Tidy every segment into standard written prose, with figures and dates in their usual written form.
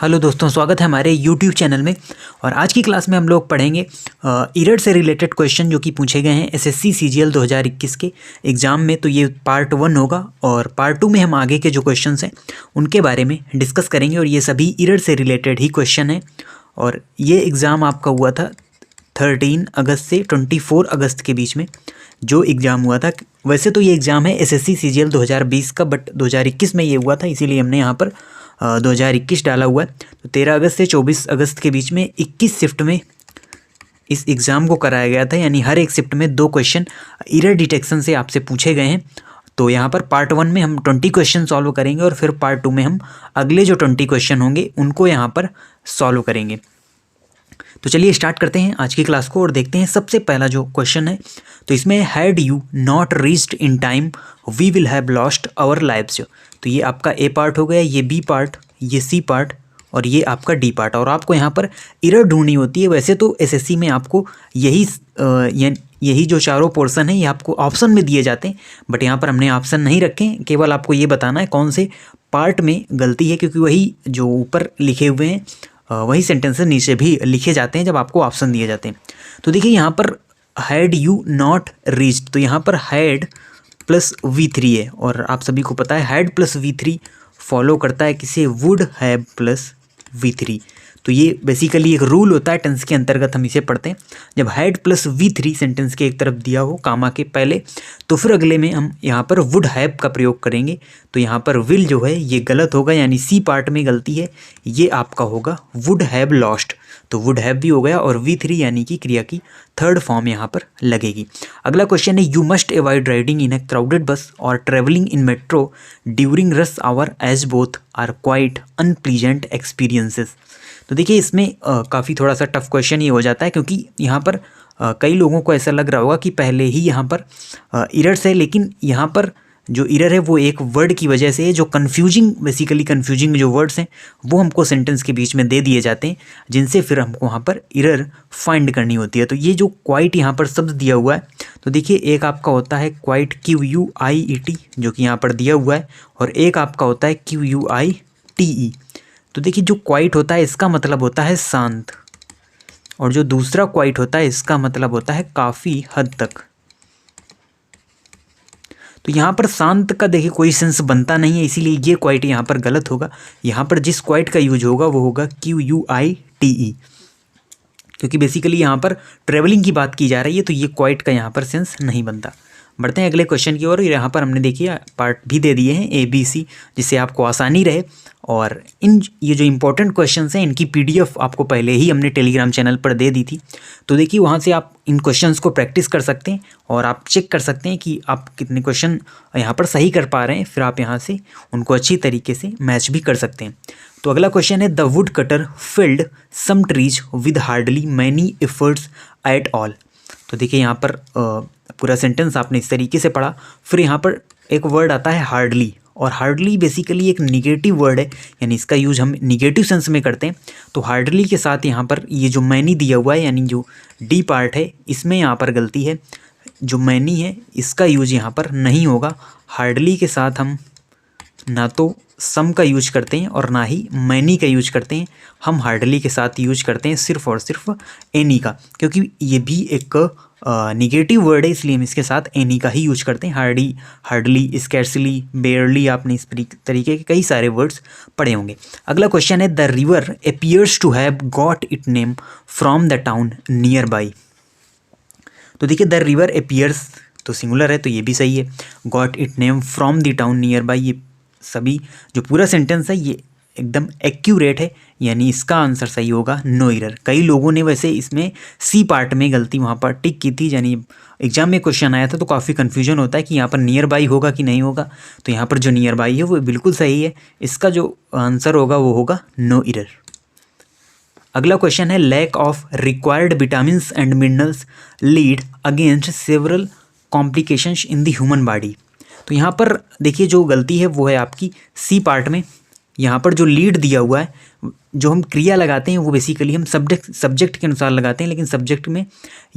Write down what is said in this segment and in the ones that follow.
Hello दोस्तों, स्वागत है हमारे YouTube चैनल में। और आज की क्लास में हम लोग पढ़ेंगे एरर से रिलेटेड क्वेश्चन जो कि पूछे गए हैं SSC CGL 2021 के एग्ज़ाम में। तो ये पार्ट 1 होगा और पार्ट 2 में हम आगे के जो क्वेश्चंस हैं उनके बारे में डिस्कस करेंगे। और ये सभी एरर से रिलेटेड ही क्वेश्चन हैं। और ये एग्ज़ाम आपका हुआ था 13 अगस्त से 24 अगस्त के बीच में जो एग्ज़ाम हुआ था। वैसे तो ये एग्ज़ाम है SSC CGL 2020 का, बट 2021 में ये हुआ था, इसीलिए हमने यहाँ पर 2021 डाला हुआ है। तो 13 अगस्त से 24 अगस्त के बीच में 21 शिफ्ट में इस एग्ज़ाम को कराया गया था। यानी हर एक शिफ्ट में 2 क्वेश्चन एरर डिटेक्शन से आपसे पूछे गए हैं। तो यहाँ पर पार्ट 1 में हम 20 क्वेश्चन सॉल्व करेंगे और फिर पार्ट 2 में हम अगले जो 20 क्वेश्चन होंगे उनको यहाँ पर सॉल्व करेंगे। तो चलिए स्टार्ट करते हैं आज की क्लास को और देखते हैं सबसे पहला जो क्वेश्चन है। तो इसमें had you not reached in time we will have lost our lives. तो ये आपका ए पार्ट हो गया, ये बी पार्ट, ये सी पार्ट और ये आपका डी पार्ट। और आपको यहाँ पर एरर ढूंढनी होती है। वैसे तो एसएससी में आपको यही जो चारों पोर्शन है ये आपको ऑप्शन में दिए जाते हैं, बट यहाँ पर हमने ऑप्शन नहीं रखे। केवल आपको ये बताना है कौन से पार्ट में गलती है, क्योंकि वही जो ऊपर लिखे हुए हैं वही सेंटेंसेस नीचे भी लिखे जाते हैं जब आपको ऑप्शन दिए जाते हैं। तो देखिए यहाँ पर हैड यू नॉट रीच्ड, तो यहाँ पर हैड प्लस V3 है और आप सभी को पता है हैड प्लस V3 फॉलो करता है किसे, वुड हैव प्लस V3। तो ये बेसिकली एक रूल होता है टेंस के अंतर्गत, हम इसे पढ़ते हैं। जब हैड प्लस V3 सेंटेंस के एक तरफ दिया हो कामा के पहले, तो फिर अगले में हम यहाँ पर वुड हैव का प्रयोग करेंगे। तो यहाँ पर विल जो है ये गलत होगा, यानी सी पार्ट में गलती है, ये आपका होगा वुड हैव लॉस्ट। तो वुड हैव भी हो गया और V3 यानी कि क्रिया की थर्ड फॉर्म यहाँ पर लगेगी। अगला क्वेश्चन है you must avoid riding in a crowded bus और travelling in metro during rush hour as both are quite unpleasant experiences. तो देखिए इसमें काफ़ी थोड़ा सा टफ क्वेश्चन ये हो जाता है, क्योंकि यहाँ पर कई लोगों को ऐसा लग रहा होगा कि पहले ही यहाँ पर एरर्स है, लेकिन यहाँ पर जो एरर है वो एक वर्ड की वजह से है। जो बेसिकली कन्फ्यूजिंग जो वर्ड्स हैं वो हमको सेंटेंस के बीच में दे दिए जाते हैं, जिनसे फिर हमको वहाँ पर एरर फाइंड करनी होती है। तो ये जो क्वाइट यहाँ पर शब्द दिया हुआ है, तो देखिए एक आपका होता है क्वाइट QUIET जो कि यहाँ पर दिया हुआ है, और एक आपका होता है QUITE। तो देखिए जो क्वाइट होता है इसका मतलब होता है शांत, और जो दूसरा क्वाइट होता है इसका मतलब होता है काफ़ी हद तक। तो यहाँ पर शांत का देखिए कोई सेंस बनता नहीं है, इसीलिए ये क्वाइट यहाँ पर गलत होगा। यहाँ पर जिस क्वाइट का यूज होगा वो होगा QUITE, क्योंकि बेसिकली यहाँ पर ट्रेवलिंग की बात की जा रही है, तो ये क्वाइट का यहाँ पर सेंस नहीं बनता। बढ़ते हैं अगले क्वेश्चन की ओर। यहाँ पर हमने देखिए पार्ट भी दे दिए हैं ABC, जिससे आपको आसानी रहे। और ये जो इंपॉर्टेंट क्वेश्चंस हैं इनकी PDF आपको पहले ही हमने टेलीग्राम चैनल पर दे दी थी। तो देखिए वहाँ से आप इन क्वेश्चंस को प्रैक्टिस कर सकते हैं और आप चेक कर सकते हैं कि आप कितने क्वेश्चन यहाँ पर सही कर पा रहे हैं। फिर आप यहाँ से उनको अच्छी तरीके से मैच भी कर सकते हैं। तो अगला क्वेश्चन है the wood cutter felled some trees with hardly many efforts at all. तो देखिए यहाँ पर पूरा सेंटेंस आपने इस तरीके से पढ़ा। फिर यहाँ पर एक वर्ड आता है हार्डली, और हार्डली बेसिकली एक निगेटिव वर्ड है, यानी इसका यूज हम निगेटिव सेंस में करते हैं। तो हार्डली के साथ यहाँ पर ये जो मैनी दिया हुआ है, यानी जो डी पार्ट है, इसमें यहाँ पर गलती है। जो मैनी है इसका यूज यहाँ पर नहीं होगा। हार्डली के साथ हम ना तो सम का यूज करते हैं और ना ही मैनी का यूज करते हैं। हम हार्डली के साथ यूज करते हैं सिर्फ और सिर्फ एनी का, क्योंकि ये भी एक निगेटिव वर्ड है, इसलिए हम इसके साथ एनी का ही यूज करते हैं। हार्डली, स्कैर्सली, बेयरली, आपने इस तरीके के कई सारे वर्ड्स पढ़े होंगे। अगला क्वेश्चन है the river appears to have got it name from the town nearby. तो देखिए द रिवर अपीयर्स तो सिंगुलर है, तो ये भी सही है। Got it name from the town nearby, ये सभी जो पूरा सेंटेंस है ये एकदम एक्यूरेट है, यानी इसका आंसर सही होगा नो एरर। कई लोगों ने वैसे इसमें सी पार्ट में गलती वहाँ पर टिक की थी, यानी एग्जाम में क्वेश्चन आया था तो काफ़ी कन्फ्यूजन होता है कि यहाँ पर नियर बाई होगा कि नहीं होगा। तो यहाँ पर जो नियर बाई है वो बिल्कुल सही है, इसका जो आंसर होगा वो होगा नो एरर। अगला क्वेश्चन है lack of required vitamins and minerals lead against several complications in the human body. तो यहाँ पर देखिए जो गलती है वो है आपकी सी पार्ट में, यहाँ पर जो लीड दिया हुआ है, जो हम क्रिया लगाते हैं वो बेसिकली हम सब्जेक्ट के अनुसार लगाते हैं, लेकिन सब्जेक्ट में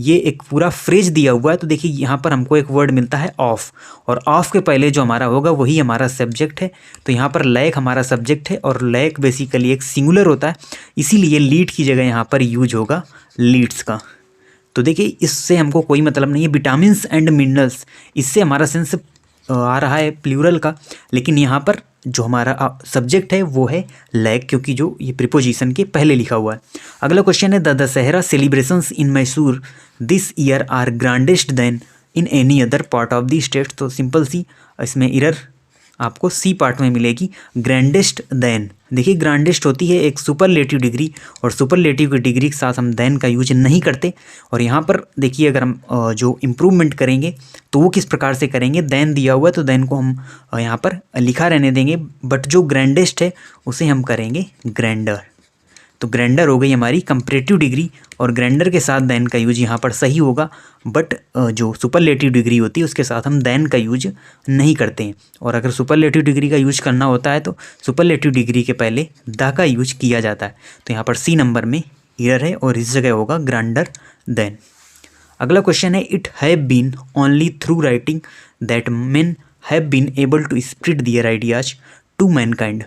ये एक पूरा फ्रेज दिया हुआ है। तो देखिए यहाँ पर हमको एक वर्ड मिलता है ऑफ, और ऑफ के पहले जो हमारा होगा वही हमारा सब्जेक्ट है। तो यहाँ पर लैक हमारा सब्जेक्ट है, और लैक बेसिकली एक सिंगुलर होता है, इसीलिए लीड की जगह यहाँ पर यूज होगा लीड्स का। तो देखिए इससे हमको कोई मतलब नहीं है। विटामिन्स एंड मिनरल्स, इससे हमारा सेंस आ रहा है प्लूरल का, लेकिन यहाँ पर जो हमारा सब्जेक्ट है वो है लैक, क्योंकि जो ये प्रीपोजिशन के पहले लिखा हुआ है। अगला क्वेश्चन है, the Dussehra celebrations in Mysore this year are grandest than in any other part of the state. तो सिंपल सी इसमें एरर आपको सी पार्ट में मिलेगी, ग्रैंडेस्ट देन। देखिए ग्रांडेस्ट होती है एक सुपरलेटिव डिग्री, और सुपरलेटिव की डिग्री के साथ हम देन का यूज नहीं करते। और यहाँ पर देखिए अगर हम जो इम्प्रूवमेंट करेंगे तो वो किस प्रकार से करेंगे, देन दिया हुआ है तो देन को हम यहाँ पर लिखा रहने देंगे, बट जो ग्रैंडेस्ट है उसे हम करेंगे ग्रैंडर। तो ग्रैंडर हो गई हमारी कंपैरेटिव डिग्री, और ग्रैंडर के साथ देन का यूज यहाँ पर सही होगा, बट जो सुपरलेटिव डिग्री होती है उसके साथ हम देन का यूज नहीं करते हैं। और अगर सुपरलेटिव डिग्री का यूज करना होता है तो सुपरलेटिव डिग्री के पहले द का यूज किया जाता है। तो यहाँ पर सी नंबर में एरर है, और इस जगह होगा ग्रांडर देन। अगला क्वेश्चन है, it have been only through writing that men have been able to spread their ideas to mankind.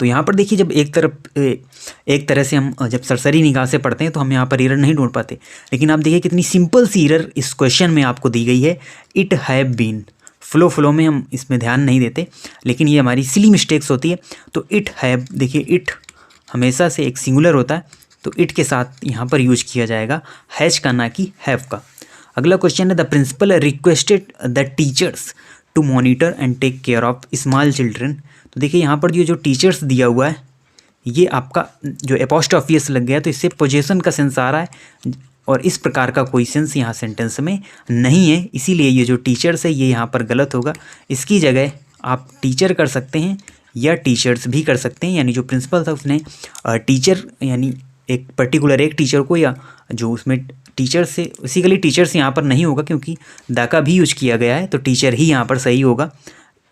तो यहाँ पर देखिए जब एक तरह से हम जब सरसरी निगाह से पढ़ते हैं तो हम यहाँ पर एरर नहीं ढूंढ पाते, लेकिन आप देखिए कितनी सिंपल सी एरर इस क्वेश्चन में आपको दी गई है, इट हैव बीन। फ्लो में हम इसमें ध्यान नहीं देते, लेकिन ये हमारी सिली मिस्टेक्स होती है। तो इट हैव, देखिए इट हमेशा से एक सिंगुलर होता है, तो इट के साथ यहाँ पर यूज किया जाएगा हैज का, ना कि हैव का। अगला क्वेश्चन है, the principal requested the teachers to monitor and take care of small children. तो देखिए यहाँ पर जो टीचर्स दिया हुआ है, ये आपका जो एपोस्ट्रोफियस लग गया तो इससे पोजेशन का सेंस आ रहा है, और इस प्रकार का कोई सेंस यहाँ सेंटेंस में नहीं है, इसीलिए ये जो टीचर्स है ये यहाँ पर गलत होगा। इसकी जगह आप टीचर कर सकते हैं या टीचर्स भी कर सकते हैं, यानी जो प्रिंसिपल था उसने टीचर यानी एक पर्टिकुलर एक टीचर को, या जो उसमें टीचर से बेसिकली टीचर्स यहाँ पर नहीं होगा क्योंकि द का भी यूज किया गया है, तो टीचर ही यहाँ पर सही होगा।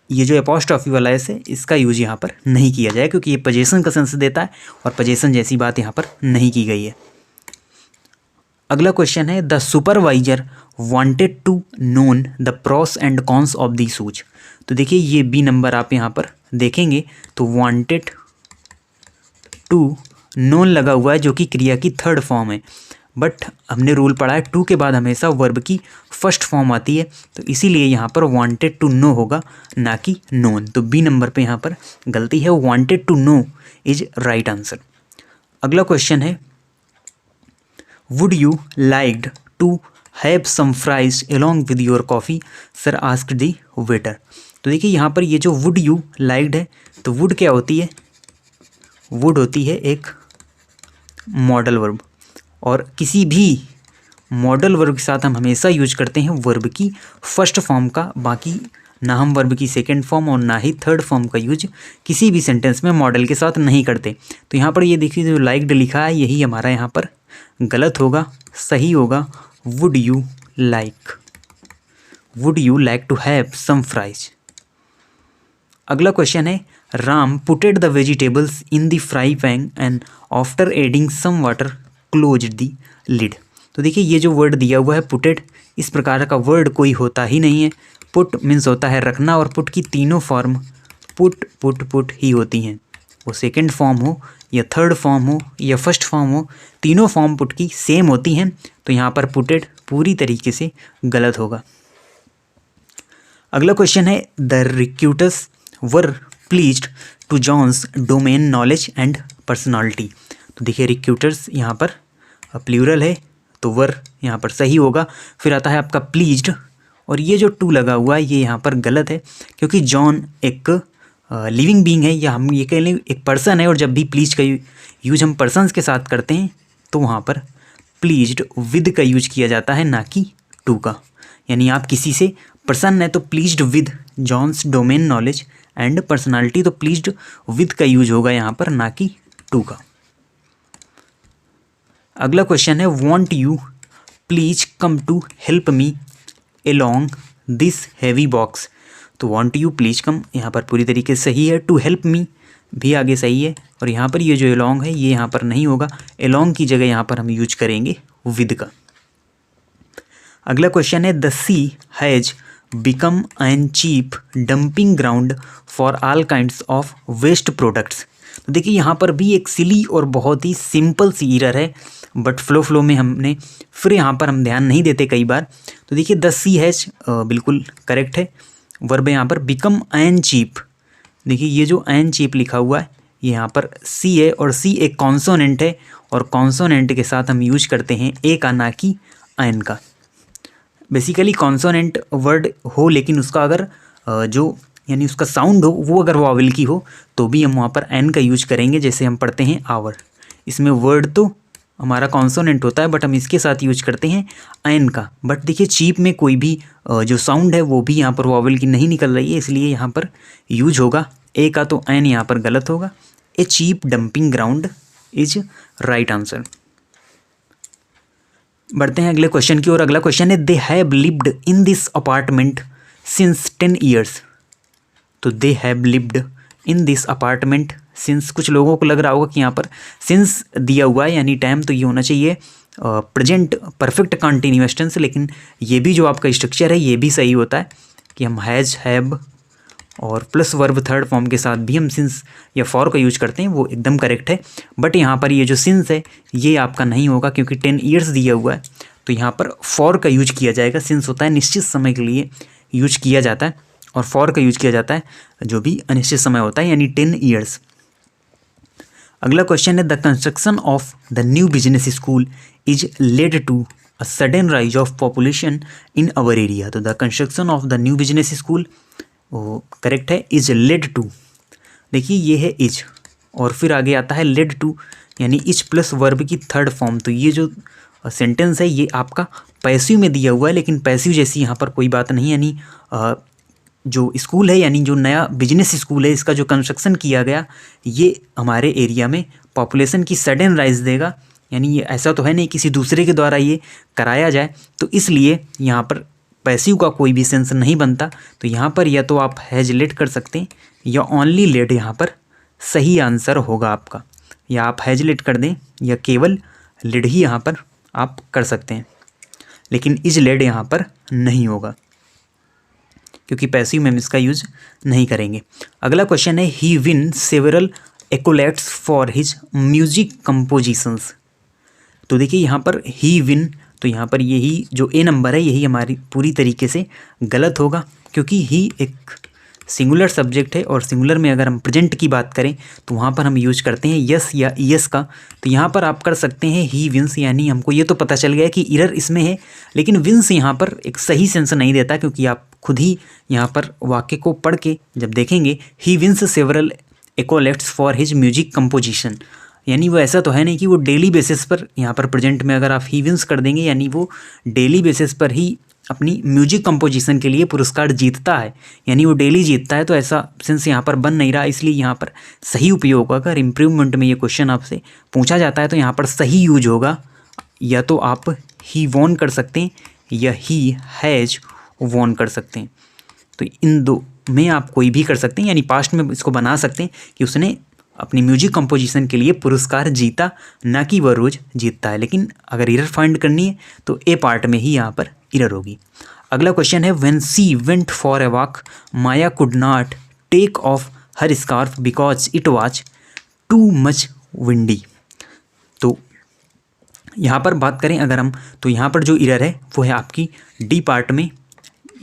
ये जो एपोस्ट्रोफी वाला है इसका यूज यहाँ पर नहीं किया जाए, क्योंकि ये पोजेशन का सेंस देता है, और पोजेशन जैसी बात यहाँ पर नहीं की गई है। अगला क्वेश्चन है, the supervisor wanted to known the pros and cons of the shoes. तो देखिए ये बी नंबर आप यहाँ पर देखेंगे तो वांटेड टू नोन लगा हुआ है, जो कि क्रिया की थर्ड फॉर्म है, बट हमने रूल पढ़ा है टू के बाद हमेशा वर्ब की फर्स्ट फॉर्म आती है, तो इसीलिए यहाँ पर वांटेड टू नो होगा, ना कि नोन। तो बी नंबर पे यहाँ पर गलती है, wanted to know is right answer. अगला क्वेश्चन है, would you liked to have some fries along with your coffee sir asked the waiter. तो देखिए यहाँ पर ये जो वुड यू लाइक्ड है, तो वुड क्या होती है, वुड होती है एक मॉडल वर्ब, और किसी भी मॉडल वर्ब के साथ हम हमेशा यूज करते हैं वर्ब की फर्स्ट फॉर्म का, बाकी ना हम वर्ब की सेकंड फॉर्म और ना ही थर्ड फॉर्म का यूज किसी भी सेंटेंस में मॉडल के साथ नहीं करते। तो यहाँ पर ये देखिए जो लाइक्ड लिखा है यही हमारा यहाँ पर गलत होगा, सही होगा would you like to have some fries. अगला क्वेश्चन है, Ram putted the vegetables in the fry pan and after adding some water closed the lid. तो देखिए ये जो वर्ड दिया हुआ है पुटेड, इस प्रकार का वर्ड कोई होता ही नहीं है। पुट मीन्स होता है रखना, और पुट की तीनों फॉर्म पुट ही होती हैं, वो सेकंड फॉर्म हो या थर्ड फॉर्म हो या फर्स्ट फॉर्म हो, तीनों फॉर्म पुट की सेम होती हैं। तो यहाँ पर पुटेड पूरी तरीके से गलत होगा। अगला क्वेश्चन है, the recruiters were pleased to John's domain knowledge and personality. तो देखिए रिक्रूटर्स यहाँ पर प्लूरल है, तो वर यहाँ पर सही होगा। फिर आता है आपका प्लीज्ड, और ये जो टू लगा हुआ है ये यहाँ पर गलत है, क्योंकि जॉन एक लिविंग बीइंग है, या हम ये कह लें एक पर्सन है, और जब भी प्लीज का यूज हम पर्सन्स के साथ करते हैं तो वहाँ पर प्लीज्ड विद का यूज किया जाता है, ना कि टू का। यानी आप किसी से प्रसन्न है तो pleased with John's domain knowledge and personality, तो प्लीज्ड विद का यूज होगा यहाँ पर, ना कि टू का। अगला क्वेश्चन है, won't you please come to help me along this heavy box. तो वॉन्ट यू प्लीज कम यहाँ पर पूरी तरीके से सही है, टू हेल्प मी भी आगे सही है, और यहाँ पर ये जो एलोंग है ये यहाँ पर नहीं होगा, एलोंग की जगह यहाँ पर हम यूज करेंगे विद का। अगला क्वेश्चन है the sea has become an cheap dumping ground for all kinds of waste products. तो देखिए यहाँ पर भी एक सिली और बहुत ही सिंपल सी एरर है, बट फ्लो में हमने फिर यहाँ पर हम ध्यान नहीं देते कई बार। तो देखिए द सी हैज बिल्कुल करेक्ट है, वर्ब यहाँ पर बिकम एन चीप। देखिए ये जो एन चीप लिखा हुआ है ये यहाँ पर सी है, और सी एक कॉन्सोनेंट है, और कॉन्सोनेंट के साथ हम यूज करते हैं ए का, ना कि एन का। बेसिकली कॉन्सोनेंट वर्ड हो लेकिन उसका अगर जो यानी उसका साउंड हो वो अगर वॉवेल की हो तो भी हम वहाँ पर एन का यूज करेंगे, जैसे हम पढ़ते हैं आवर। इसमें वर्ड तो हमारा कॉन्सोनेंट होता है बट हम इसके साथ यूज करते हैं एन का। बट देखिए चीप में कोई भी जो साउंड है वो भी यहाँ पर वॉवेल की नहीं निकल रही है, इसलिए यहाँ पर यूज होगा ए का, तो एन यहाँ पर गलत होगा। A cheap dumping ground is right answer. बढ़ते हैं अगले क्वेश्चन की ओर। अगला क्वेश्चन है they have lived in this apartment since 10 years. तो they have lived in this apartment since, कुछ लोगों को लग रहा होगा कि यहाँ पर सिंस दिया हुआ है यानी टाइम, तो ये होना चाहिए प्रेजेंट परफेक्ट कंटिन्यूअस टेंस, लेकिन ये भी जो आपका स्ट्रक्चर है ये भी सही होता है कि हम हैज़, हैव और प्लस वर्ब थर्ड फॉर्म के साथ भी हम सिंस या फॉर का यूज करते हैं, वो एकदम करेक्ट है। बट यहाँ पर ये जो सिंस है ये आपका नहीं होगा क्योंकि 10 ईयर्स दिया हुआ है, तो यहाँ पर फॉर का यूज किया जाएगा। सिंस होता है निश्चित समय के लिए यूज किया जाता है, और फॉर का यूज किया जाता है जो भी अनिश्चित समय होता है, यानी 10 ईयर्स। अगला क्वेश्चन है the construction of the new business school is led to a sudden rise of population in our area. तो the construction of the new business school वो करेक्ट है, इज लेड टू। देखिए ये है is, और फिर आगे आता है लेड टू, यानी इज प्लस वर्ब की थर्ड फॉर्म। तो ये जो सेंटेंस है ये आपका पैसिव में दिया हुआ है, लेकिन पैसिव जैसी यहाँ पर कोई बात नहीं, यानी जो स्कूल है यानी जो नया बिजनेस स्कूल है इसका जो कंस्ट्रक्शन किया गया ये हमारे एरिया में पॉपुलेशन की सडन राइज देगा, यानी ये ऐसा तो है नहीं किसी दूसरे के द्वारा ये कराया जाए, तो इसलिए यहाँ पर पैसिव का कोई भी सेंस नहीं बनता। तो यहाँ पर या तो आप हैज लेड कर सकते हैं या ओनली लेड यहाँ पर सही आंसर होगा आपका, या आप हैज लेड कर दें या केवल लेड ही यहाँ पर आप कर सकते हैं, लेकिन इज लेड यहाँ पर नहीं होगा क्योंकि पैसिव में हम इसका यूज नहीं करेंगे। अगला क्वेश्चन है he win several accolades for his music compositions. तो देखिए यहाँ पर ही विन, तो यहाँ पर यही जो ए नंबर है यही हमारी पूरी तरीके से गलत होगा, क्योंकि ही एक सिंगुलर सब्जेक्ट है, और सिंगुलर में अगर हम प्रेजेंट की बात करें तो वहाँ पर हम यूज करते हैं यस या ईएस का। तो यहाँ पर आप कर सकते हैं ही विंस, यानी हमको ये तो पता चल गया कि एरर इसमें है, लेकिन विंस यहाँ पर एक सही सेंस नहीं देता, क्योंकि आप खुद ही यहाँ पर वाक्य को पढ़ के जब देखेंगे he wins several accolades for his music composition, यानी वो ऐसा तो है नहीं कि वो डेली बेसिस पर, यहाँ पर प्रेजेंट में अगर आप ही विंस कर देंगे यानी वो डेली बेसिस पर ही अपनी म्यूजिक कंपोजिशन के लिए पुरस्कार जीतता है, यानी वो डेली जीतता है, तो ऐसा सेंस यहाँ पर बन नहीं रहा। इसलिए यहाँ पर सही उपयोग होगा, अगर इम्प्रूवमेंट में ये क्वेश्चन आपसे पूछा जाता है तो यहाँ पर सही यूज होगा, या तो आप ही वॉन कर सकते हैं या ही हैज वॉन कर सकते हैं। तो इन दो में आप कोई भी कर सकते हैं, यानी पास्ट में इसको बना सकते हैं कि उसने अपनी म्यूजिक कंपोजिशन के लिए पुरस्कार जीता, ना कि वह रोज़ जीतता है। लेकिन अगर एरर फाइंड करनी है तो ए पार्ट में ही यहाँ पर एरर होगी। अगला क्वेश्चन है when she went for a walk Maya could not take off her scarf because it was too much windy. तो यहाँ पर बात करें अगर हम, तो यहाँ पर जो एरर है वो है आपकी डी पार्ट में।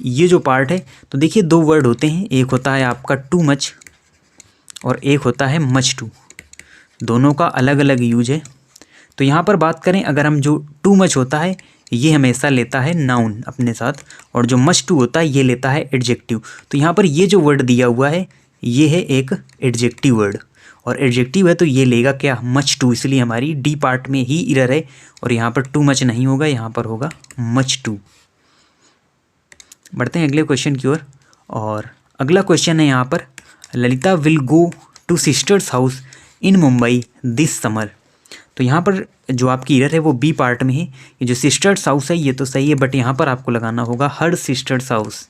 ये जो पार्ट है तो देखिए दो वर्ड होते हैं, एक होता है आपका टू मच और एक होता है मच टू, दोनों का अलग अलग यूज है। तो यहाँ पर बात करें अगर हम, जो टू मच होता है ये हमेशा लेता है नाउन अपने साथ, और जो मच टू होता है ये लेता है एडजेक्टिव। तो यहाँ पर ये जो वर्ड दिया हुआ है ये है एक एडजेक्टिव वर्ड, और एडजेक्टिव है तो ये लेगा क्या, मच टू, इसलिए हमारी डी पार्ट में ही एरर है, और यहाँ पर टू मच नहीं होगा, यहाँ पर होगा मच टू। बढ़ते हैं अगले क्वेश्चन की ओर, और अगला क्वेश्चन है यहाँ पर Lalita will go two sisters house in Mumbai this summer. तो यहाँ पर जो आपकी एरर है वो बी पार्ट में है। ये जो सिस्टर्स हाउस है ये तो सही है, बट यहाँ पर आपको लगाना होगा हर सिस्टर्स हाउस।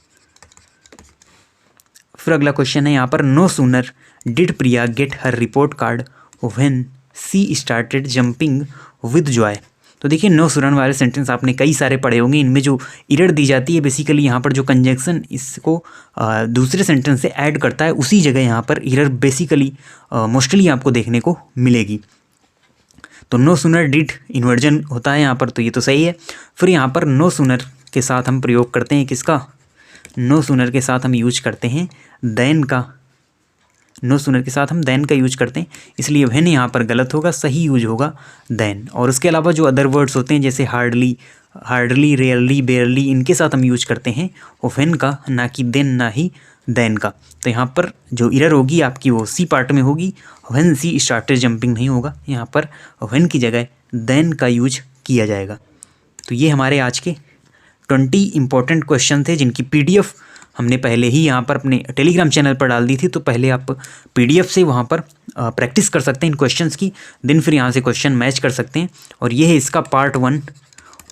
फिर अगला क्वेश्चन है यहाँ पर, no sooner did Priya get her report card when she started jumping with joy. तो देखिए नो सूनर वाले सेंटेंस आपने कई सारे पढ़े होंगे। इनमें जो एरर दी जाती है बेसिकली यहाँ पर जो कंजंक्शन इसको दूसरे सेंटेंस से ऐड करता है, उसी जगह यहाँ पर एरर बेसिकली मोस्टली आपको देखने को मिलेगी। तो नो सूनर डिड इन्वर्जन होता है यहाँ पर, तो ये तो सही है। फिर यहाँ पर नो सूनर के साथ हम प्रयोग करते हैं किसका, नो सूनर के साथ हम यूज करते हैं देन का। नो सूनर के साथ हम देन का यूज करते हैं, इसलिए व्हेन यहाँ पर गलत होगा, सही यूज होगा देन। और उसके अलावा जो अदर वर्ड्स होते हैं जैसे हार्डली, रेयरली, बेयरली, इनके साथ हम यूज करते हैं व्हेन का, ना कि देन, ना ही देन का। तो यहाँ पर जो एरर होगी आपकी वो सी पार्ट में होगी, व्हेन सी स्टार्टेड जंपिंग नहीं होगा, यहाँ पर व्हेन की जगह देन का यूज किया जाएगा। तो ये हमारे आज के 20 इंपॉर्टेंट क्वेश्चन थे जिनकी PDF हमने पहले ही यहाँ पर अपने टेलीग्राम चैनल पर डाल दी थी। तो पहले आप PDF से वहाँ पर प्रैक्टिस कर सकते हैं इन क्वेश्चंस की, देन फिर यहाँ से क्वेश्चन मैच कर सकते हैं। और ये है इसका पार्ट 1।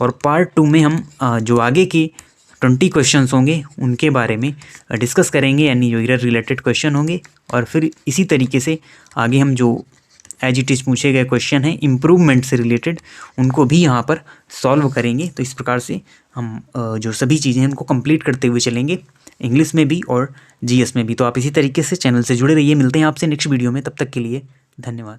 और पार्ट 2 में हम जो आगे के 20 क्वेश्चंस होंगे उनके बारे में डिस्कस करेंगे, यानी जो एरर रिलेटेड क्वेश्चन होंगे। और फिर इसी तरीके से आगे हम जो एज इट इज़ पूछे गए क्वेश्चन हैं इम्प्रूवमेंट से रिलेटेड, उनको भी यहाँ पर सॉल्व करेंगे। तो इस प्रकार से हम जो सभी चीज़ें हैं उनको कंप्लीट करते हुए चलेंगे, इंग्लिश में भी और GS में भी। तो आप इसी तरीके से चैनल से जुड़े रहिए। मिलते हैं आपसे नेक्स्ट वीडियो में, तब तक के लिए धन्यवाद।